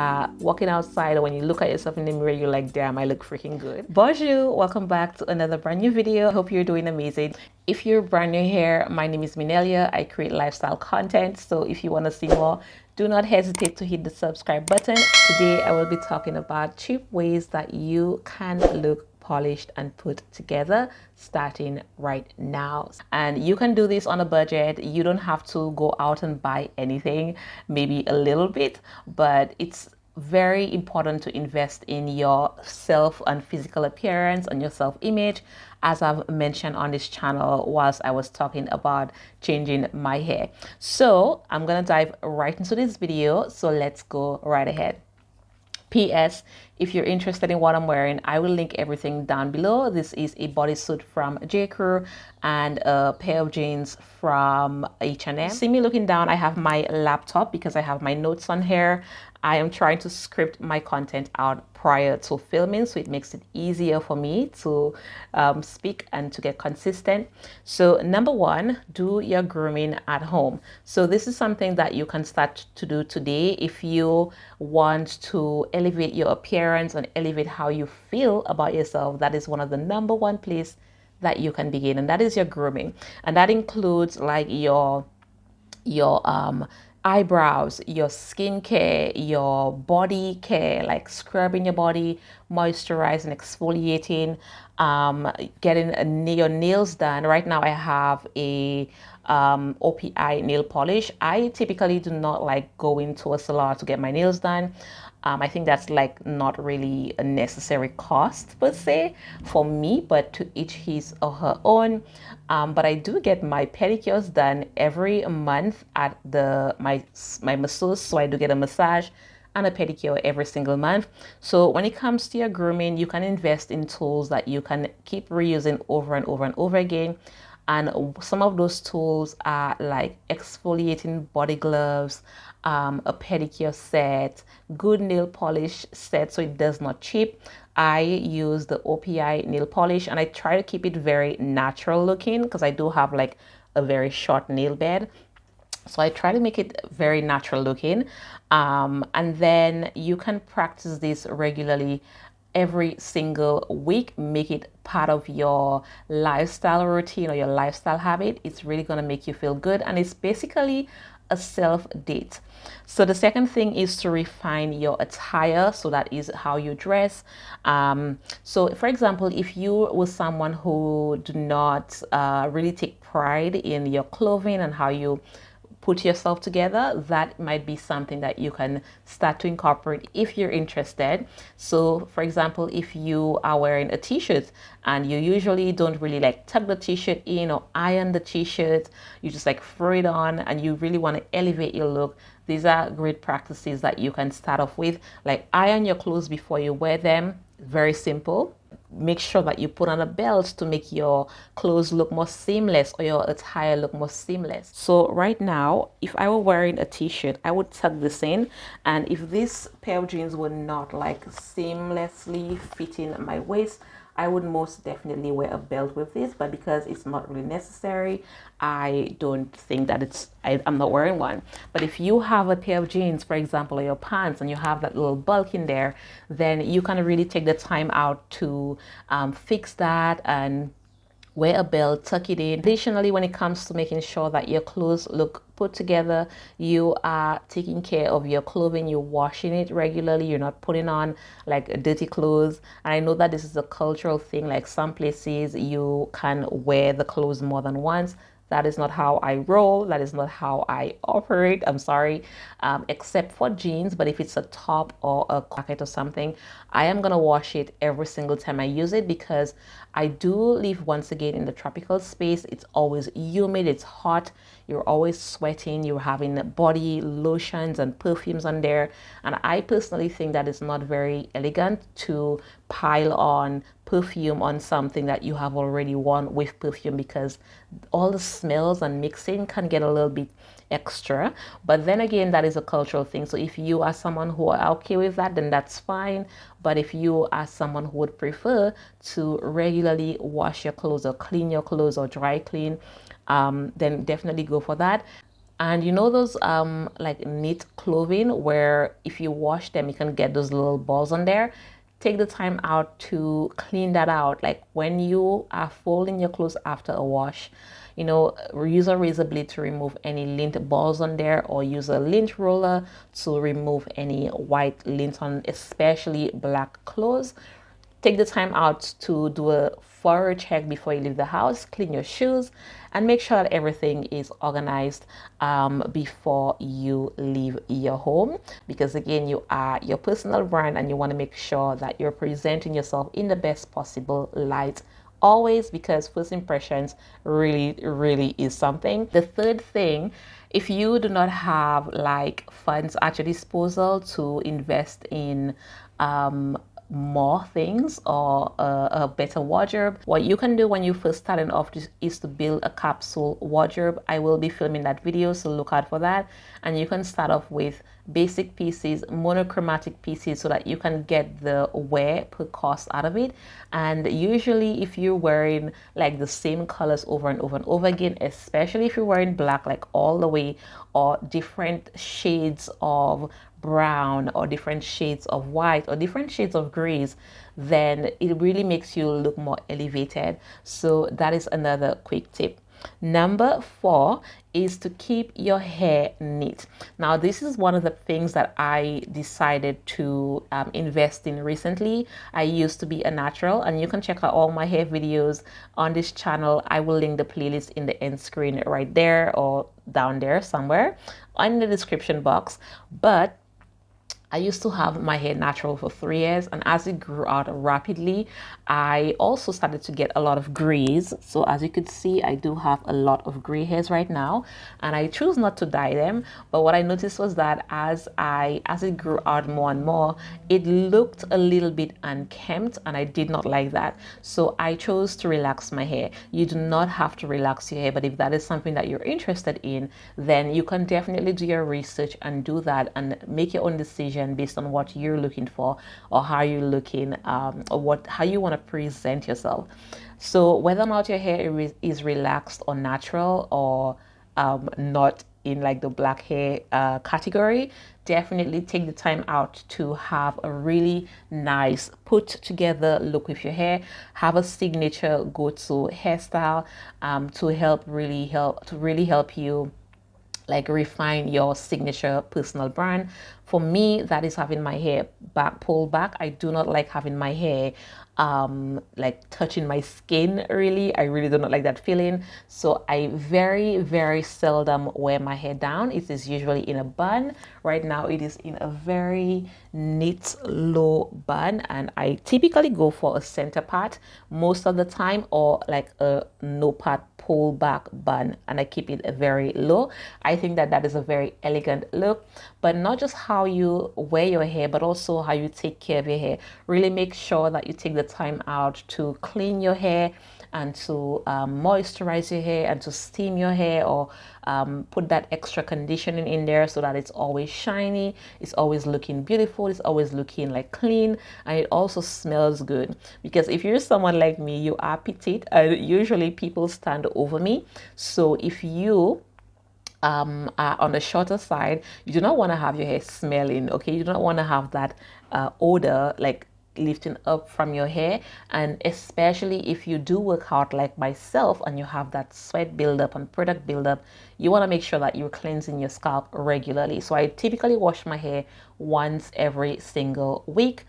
are walking outside, or when you look at yourself in the mirror, you're like, damn, I look freaking good. Bonjour, welcome back to another brand new video. Hope you're doing amazing. If you're brand new here, my name is Menellia. I create lifestyle content. So if you want to see more, do not hesitate to hit the subscribe button. Today, I will be talking about cheap ways that you can look polished and put together starting right now. And you can do this on a budget. You don't have to go out and buy anything, maybe a little bit, but it's very important to invest in your self and physical appearance and your self-image, as I've mentioned on this channel whilst I was talking about changing my hair. So I'm gonna dive right into this video, so let's go right ahead. PS, if you're interested in what I'm wearing, I will link everything down below. This is a bodysuit from J.Crew and a pair of jeans from H&M. See me looking down, I have my laptop because I have my notes on here. I am trying to script my content out prior to filming, so it makes it easier for me to speak and to get consistent. So number one, do your grooming at home. So this is something that you can start to do today if you want to elevate your appearance and elevate how you feel about yourself. That is one of the number one place that you can begin, and that is your grooming. And that includes like your eyebrows, your skincare, your body care, like scrubbing your body, moisturizing, exfoliating, getting your nails done. Right now I have a OPI nail polish. I typically do not like going to a salon to get my nails done. I think that's like not really a necessary cost per se for me, but to each his or her own. But I do get my pedicures done every month at my masseuse, so I do get a massage and a pedicure every single month. So when it comes to your grooming, you can invest in tools that you can keep reusing over and over and over again. And some of those tools are like exfoliating body gloves, a pedicure set, good nail polish set so it does not chip. I use the OPI nail polish and I try to keep it very natural looking because I do have like a very short nail bed. So I try to make it very natural looking. And then you can practice this regularly every single week. Make it part of your lifestyle routine or your lifestyle habit. It's really going to make you feel good, and it's basically a self date. So the second thing is to refine your attire. So that is how you dress. So for example, if you were someone who do not really take pride in your clothing and how you put yourself together, that might be something that you can start to incorporate if you're interested. So for example, if you are wearing a t-shirt and you usually don't really like tuck the t-shirt in or iron the t-shirt, you just like throw it on and you really want to elevate your look, these are great practices that you can start off with. Like iron your clothes before you wear them. Very simple. Make sure that you put on a belt to make your clothes look more seamless or your attire look more seamless. So right now, if I were wearing a t-shirt, I would tuck this in, and if this pair of jeans were not like seamlessly fitting my waist, I would most definitely wear a belt with this, but because it's not really necessary, I don't think that I'm not wearing one. But if you have a pair of jeans, for example, or your pants, and you have that little bulk in there, then you can really take the time out to fix that and wear a belt, tuck it in. Additionally, when it comes to making sure that your clothes look put together, you are taking care of your clothing, you're washing it regularly, you're not putting on like dirty clothes. And I know that this is a cultural thing, like some places you can wear the clothes more than once. That is not how I roll. That is not how I operate. I'm sorry, except for jeans. But if it's a top or a jacket or something, I am going to wash it every single time I use it, because I do live once again in the tropical space. It's always humid. It's hot. You're always sweating. You're having body lotions and perfumes on there. And I personally think that it's not very elegant to pile on perfume on something that you have already worn with perfume, because all the smells and mixing can get a little bit extra. But then again, that is a cultural thing. So if you are someone who are okay with that, then that's fine. But if you are someone who would prefer to regularly wash your clothes or clean your clothes or dry clean, then definitely go for that. And you know those like knit clothing where if you wash them you can get those little balls on there? Take the time out to clean that out. Like when you are folding your clothes after a wash, you know, use a razor blade to remove any lint balls on there, or use a lint roller to remove any white lint on especially black clothes. Take the time out to do a thorough check before you leave the house. Clean your shoes and make sure that everything is organized before you leave your home, because again, you are your personal brand and you want to make sure that you're presenting yourself in the best possible light always, because first impressions really is something. The third thing, if you do not have like funds at your disposal to invest in more things or a better wardrobe, what you can do when you first starting off is to build a capsule wardrobe. I will be filming that video, so look out for that. And you can start off with basic pieces, monochromatic pieces, so that you can get the wear per cost out of it. And usually if you're wearing like the same colors over and over and over again, especially if you're wearing black like all the way, or different shades of brown or different shades of white or different shades of grays, then it really makes you look more elevated. So that is another quick tip. Number 4 is to keep your hair neat. Now, this is one of the things that I decided to invest in recently. I used to be a natural, and you can check out all my hair videos on this channel. I will link the playlist in the end screen right there or down there somewhere in the description box. But I used to have my hair natural for 3 years, and as it grew out rapidly, I also started to get a lot of grays. So as you could see, I do have a lot of gray hairs right now, and I choose not to dye them. But what I noticed was that as it grew out more and more, it looked a little bit unkempt, and I did not like that. So I chose to relax my hair. You do not have to relax your hair, but if that is something that you're interested in, then you can definitely do your research and do that and make your own decision based on what you're looking for, or how you're looking, or how you want to present yourself. So whether or not your hair is relaxed or natural, or not in like the black hair category, definitely take the time out to have a really nice put together look with your hair. Have a signature go-to hairstyle to really help you like refine your signature personal brand. For me, that is having my hair pulled back. I do not like having my hair like touching my skin. I really do not like that feeling. So I very seldom wear my hair down. It is usually in a bun. Right now it is in a very neat low bun, and I typically go for a center part most of the time, or like a no part pull back bun, and I keep it very low. I think that that is a very elegant look, but not just how you wear your hair, but also how you take care of your hair. Really make sure that you take the time out to clean your hair, and to moisturize your hair, and to steam your hair, or put that extra conditioning in there so that it's always shiny, it's always looking beautiful, it's always looking like clean, and it also smells good. Because if you're someone like me, you are petite, and usually people stand over me. So if you are on the shorter side, you do not want to have your hair smelling, okay? You do not want to have that odor like lifting up from your hair. And especially if you do work out like myself and you have that sweat buildup and product buildup, you want to make sure that you're cleansing your scalp regularly. So I typically wash my hair once every single week.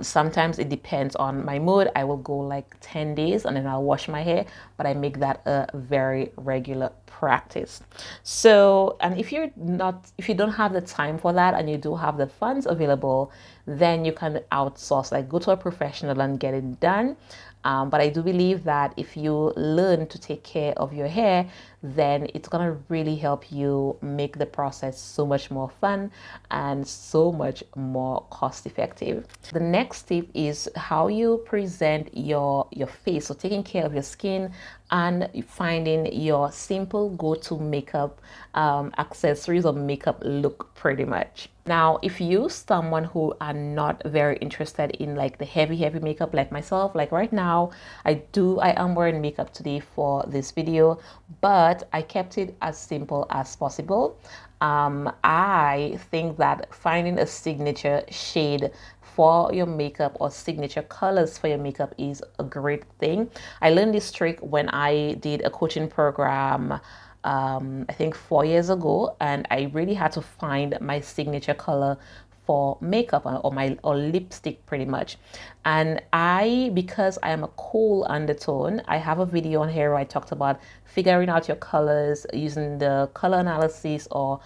Sometimes it depends on my mood. I will go like 10 days and then I'll wash my hair, but I make that a very regular practice. So, and if you don't have the time for that and you do have the funds available, then you can outsource, like go to a professional and get it done. But I do believe that if you learn to take care of your hair, then it's going to really help you make the process so much more fun and so much more cost effective. The next tip is how you present your face. So taking care of your skin and finding your simple go-to makeup accessories or makeup look pretty much. Now, if you're someone who are not very interested in like the heavy makeup like myself, like right now, I am wearing makeup today for this video, but I kept it as simple as possible. I think that finding a signature shade for your makeup or signature colors for your makeup is a great thing. I learned this trick when I did a coaching program I think 4 years ago, and I really had to find my signature color for makeup or lipstick pretty much. And because I am a cool undertone, I have a video on here where I talked about figuring out your colors using the color analysis or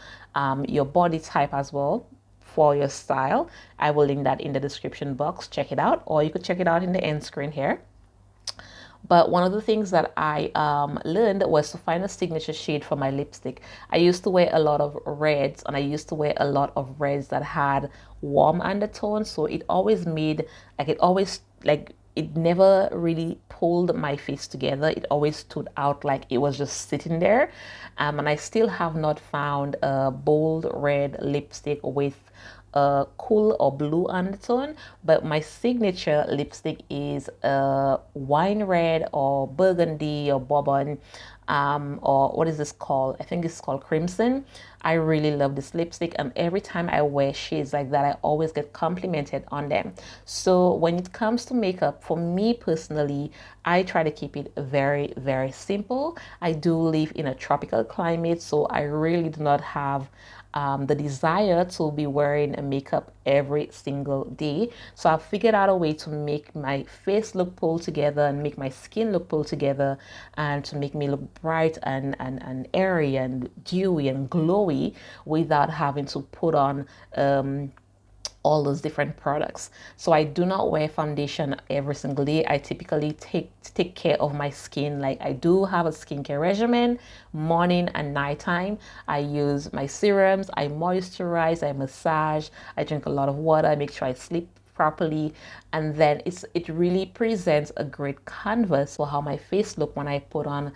your body type as well for your style. I will link that in the description box. Check it out, or you could check it out in the end screen here. But one of the things that I learned was to find a signature shade for my lipstick. I used to wear a lot of reds, and I used to wear a lot of reds that had warm undertones. So it always made, it never really pulled my face together. It always stood out like it was just sitting there. And I still have not found a bold red lipstick with a cool or blue undertone, but my signature lipstick is a wine red or burgundy or bourbon, or what is this called? I think it's called crimson. I really love this lipstick, and every time I wear shades like that, I always get complimented on them. So when it comes to makeup, for me personally, I try to keep it very, very simple. I do live in a tropical climate, so I really do not have the desire to be wearing a makeup every single day. So I've figured out a way to make my face look pulled together and make my skin look pulled together, and to make me look bright and airy and dewy and glowy without having to put on all those different products. So I do not wear foundation every single day. I typically take care of my skin. Like, I do have a skincare regimen, morning and nighttime. I use my serums, I moisturize, I massage, I drink a lot of water, I make sure I sleep properly, and then it really presents a great canvas for how my face look when I put on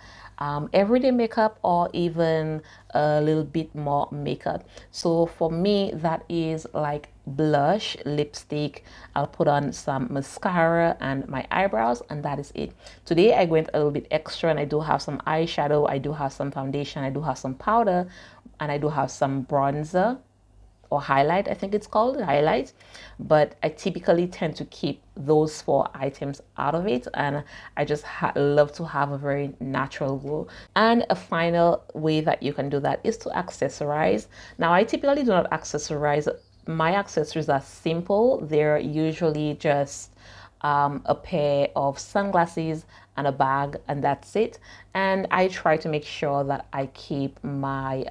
everyday makeup or even a little bit more makeup. So for me, that is like blush, lipstick, I'll put on some mascara and my eyebrows, and that is it. Today I went a little bit extra, and I do have some eyeshadow, I do have some foundation, I do have some powder, and I do have some bronzer or highlight, I think it's called highlight, but I typically tend to keep those 4 items out of it, and I just love to have a very natural glow. And a final way that you can do that is to accessorize. Now, I typically do not accessorize. My accessories are simple. They're usually just a pair of sunglasses and a bag, and that's it. And I try to make sure that I keep my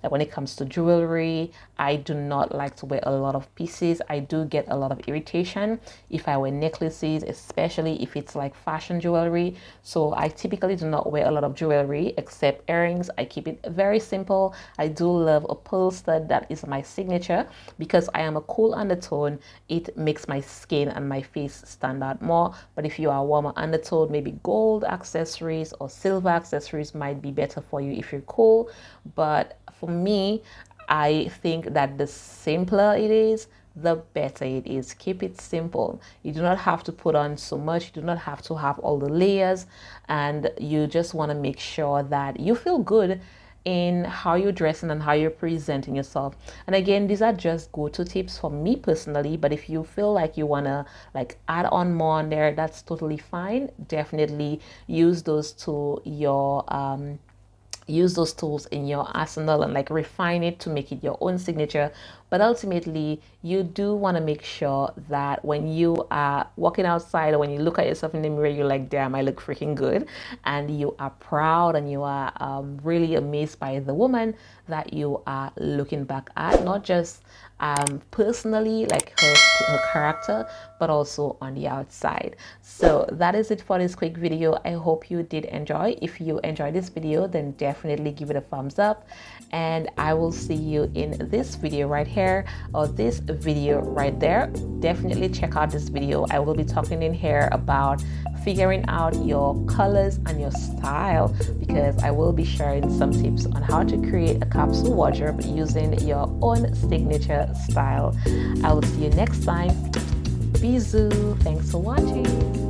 like when it comes to jewelry, I do not like to wear a lot of pieces. I do get a lot of irritation if I wear necklaces, especially if it's like fashion jewelry. So I typically do not wear a lot of jewelry except earrings. I keep it very simple. I do love a pearl stud. That is my signature. Because I am a cool undertone, it makes my skin and my face stand out more. But if you are a warmer undertone, maybe gold accessories or silver accessories might be better for you if you're cool. But for me, I think that the simpler it is, the better it is. Keep it simple. You do not have to put on so much. You do not have to have all the layers, and you just want to make sure that you feel good in how you're dressing and how you're presenting yourself. And again, these are just go-to tips for me personally, but if you feel like you want to like add on more on there, that's totally fine. Definitely use those to your use those tools in your arsenal and like refine it to make it your own signature. But ultimately, you do want to make sure that when you are walking outside or when you look at yourself in the mirror, you're like, damn, I look freaking good. And you are proud and you are really amazed by the woman that you are looking back at, not just personally, like her character, but also on the outside. So that is it for this quick video. I hope you did enjoy. If you enjoyed this video, then definitely give it a thumbs up, and I will see you in this video right here hair or this video right there, definitely check out this video. I will be talking in here about figuring out your colors and your style, because I will be sharing some tips on how to create a capsule wardrobe using your own signature style. I will see you next time. Bisous. Thanks for watching.